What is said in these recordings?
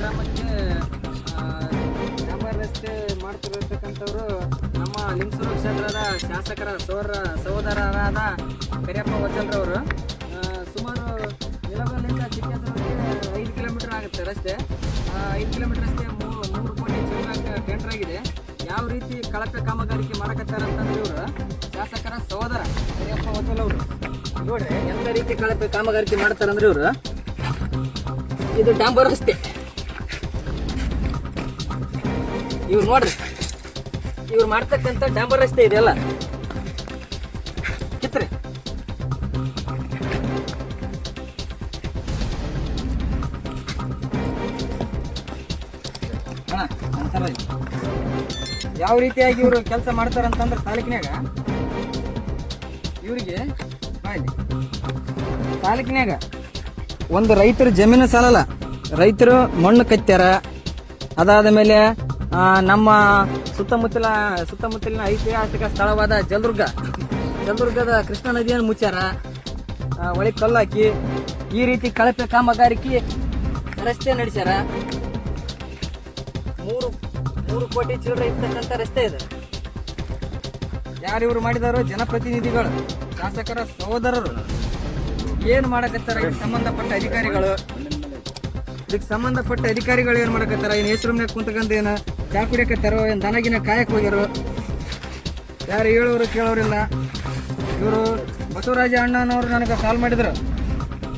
ಗ್ರಾಮಕ್ಕೆ ವ್ಯಾಪಾರ ರಸ್ತೆ ಮಾಡ್ತಿರತಕ್ಕಂಥವ್ರು ನಮ್ಮ ಲಿಂಗಸೂರು ಕ್ಷೇತ್ರದ ಶಾಸಕರ ಸಹೋದರರಾದ ಕರಿಯಪ್ಪ ವಚಲ್ರವರು. ಸುಮಾರು ನಿಲಗಲ್ಲಿಂದ ಚಿಕ್ಕೇಶ್ವರಕ್ಕೆ 5 ಕಿಲೋಮೀಟರ್ ಆಗುತ್ತೆ ರಸ್ತೆ. 5 ಕಿಲೋಮೀಟರ್ ರಸ್ತೆ 3 ಕೋಟಿ ಚಿಲ್ಲರೆ ಟೆಂಡರ್ ಆಗಿದೆ. ಯಾವ ರೀತಿ ಕಳಪೆ ಕಾಮಗಾರಿಕೆ ಮಾಡಕತ್ತಾರ ಅಂತಂದ್ರೆ ಇವರು ಶಾಸಕರ ಸಹೋದರ ಕರಿಯಪ್ಪ ವಚಲ್ ಅವರು ನೋಡ್ರಿ ಎಂತ ರೀತಿ ಕಳಪೆ ಕಾಮಗಾರಿಕೆ ಮಾಡ್ತಾರಂದ್ರೆ ಇವರು. ಇದು ಡಾಂಬರ್ ರಸ್ತೆ. ಇವ್ರು ನೋಡ್ರಿ, ಇವ್ರು ಮಾಡ್ತಕ್ಕಂಥ ಡಾಂಬರ್ ರಸ್ತೆ ಇದೆಲ್ಲ ಕಿತ್ರಿ. ಯಾವ ರೀತಿಯಾಗಿ ಇವರು ಕೆಲಸ ಮಾಡ್ತಾರಂತಂದ್ರೆ ತಾಲೂಕಿನಾಗ ಇವರಿಗೆ ತಾಲೂಕಿನಾಗ ಒಂದು ರೈತರ ಜಮೀನು ಸಾಲಲ್ಲ, ರೈತರು ಮಣ್ಣು ಕಟ್ಟ್ಯಾರ. ಅದಾದ ಮೇಲೆ ನಮ್ಮ ಸುತ್ತಮುತ್ತಲಿನ ಐತಿಹಾಸಿಕ ಸ್ಥಳವಾದ ಜಲದುರ್ಗದ ಕೃಷ್ಣಾ ನದಿಯನ್ನು ಮುಚ್ಚಾರ, ಒಳಗೆ ಕಲ್ಲು ಹಾಕಿ ಈ ರೀತಿ ಕಳಪೆ ಕಾಮಗಾರಿಕೆ ರಸ್ತೆ ನಡೆಸ್ಯಾರ. 3 ಕೋಟಿ ಚಿಲ್ಲರೆ ಇರ್ತಕ್ಕಂಥ ರಸ್ತೆ ಇದೆ. ಯಾರಿವ್ರು ಮಾಡಿದಾರೋ? ಜನಪ್ರತಿನಿಧಿಗಳು, ಶಾಸಕರ ಸಹೋದರರು. ಏನು ಮಾಡಕತ್ತಾರ ಇದಕ್ಕೆ ಸಂಬಂಧಪಟ್ಟ ಅಧಿಕಾರಿಗಳು? ಏನ್ ಮಾಡಕತ್ತಾರ? ಏನ್ ಹೆಸರುಮ್ನಾಗ ಕುಂತ್ಕಂತ ಏನ ಚಾ ಕುಡಿಯಕತ್ತಾರೋ? ಏನ್ ದನಗಿನ ಕಾಯಕ್ ಹೋಗ್ಯಾರೋ? ಯಾರು ಹೇಳೋರು ಕೇಳೋರಿಲ್ಲ. ಇವರು ಬಸವರಾಜ ಅಣ್ಣನವ್ರು ನನಗೆ ಕಾಲ್ ಮಾಡಿದ್ರು,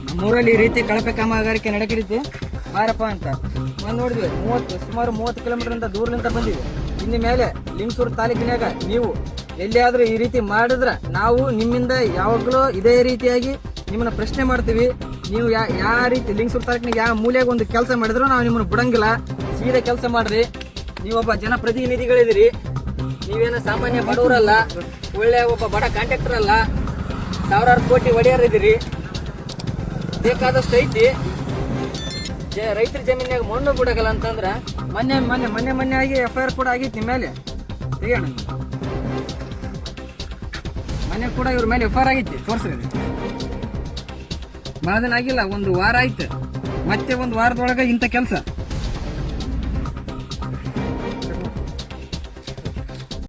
ನಮ್ಮೂರಲ್ಲಿ ಈ ರೀತಿ ಕಳಪೆ ಕಾಮಗಾರಿಕೆ ನಡೆಕಿರುತ್ತೆ ಬಾರಪ್ಪ ಅಂತ. ನೋಡಿದ್ವಿ, ಸುಮಾರು 30 ಕಿಲೋಮೀಟರ್ ದೂರದಿಂದ ಬಂದಿವಿ. ಇನ್ನು ಮೇಲೆ ಲಿಂಗಸೂರು ತಾಲೂಕಿನಾಗ ನೀವು ಎಲ್ಲಿಯಾದ್ರೂ ಈ ರೀತಿ ಮಾಡಿದ್ರ ನಾವು ನಿಮ್ಮಿಂದ ಯಾವಾಗಲೂ ಇದೇ ರೀತಿಯಾಗಿ ನಿಮ್ಮನ್ನ ಪ್ರಶ್ನೆ ಮಾಡ್ತೀವಿ. ನೀವು ಯಾವ ರೀತಿ ಲಿಂಗಸೂರು ತಾಲೂಕಿನಾಗ ಯಾವ ಮೂಲೆಯಾಗ ಒಂದು ಕೆಲಸ ಮಾಡಿದ್ರು ನಾವು ನಿಮ್ಮನ್ನ ಬಿಡಂಗಿಲ್ಲ. ಸೀದಾ ಕೆಲಸ ಮಾಡ್ರಿ. ನೀವೊಬ್ಬ ಜನಪ್ರತಿನಿಧಿಗಳಿದಿರಿ, ನೀವೇನು ಸಾಮಾನ್ಯ ಬಡವರಲ್ಲ, ಒಳ್ಳೆ ಒಬ್ಬ ಬಡ ಕಾಂಟ್ರಾಕ್ಟರ್ ಅಲ್ಲ, ಸಾವಿರಾರು ಕೋಟಿ ಒಡೆಯರಿದ್ದೀರಿ. ಬೇಕಾದಷ್ಟು ಐತಿ. ರೈತರ ಜಮೀನಾಗ ಮಣ್ಣು ಬಿಡಗಲ್ಲ ಅಂತಂದ್ರ ಮೊನ್ನೆ ಆಗಿ FIR ಕೂಡ ಆಗಿತ್ತು ನಿಮ್ಮ ಮೇಲೆ. ತೆಗಿಯೋಣ, ಮೊನ್ನೆ ಕೂಡ ಇವ್ರ ಮೇಲೆ FIR ಆಗಿತ್ತು, ತೋರ್ಸ್ರಿ. ಭಾಳ ದಿನ ಆಗಿಲ್ಲ, 1 ವಾರ ಆಯ್ತು. ಮತ್ತೆ 1 ವಾರದೊಳಗೆ ಇಂಥ ಕೆಲಸ